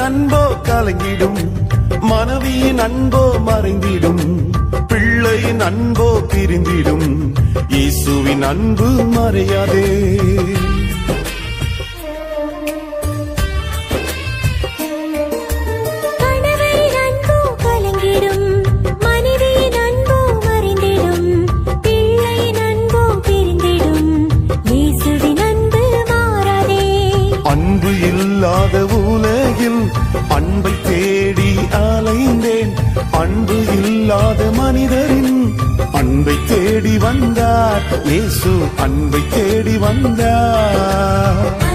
அன்போ கலங்கிடும், மனைவியின் அன்போ மறைந்திடும், பிள்ளையின் அன்போ பிரிந்திடும், இயேசுவின் அன்பு மறையாதே. அன்பு இல்லாத உலகில் அன்பை தேடி அலைந்தேன், அன்பு இல்லாத மனிதரின் அன்பை தேடி வந்தார் இயேசு, அன்பை தேடி வந்தார்.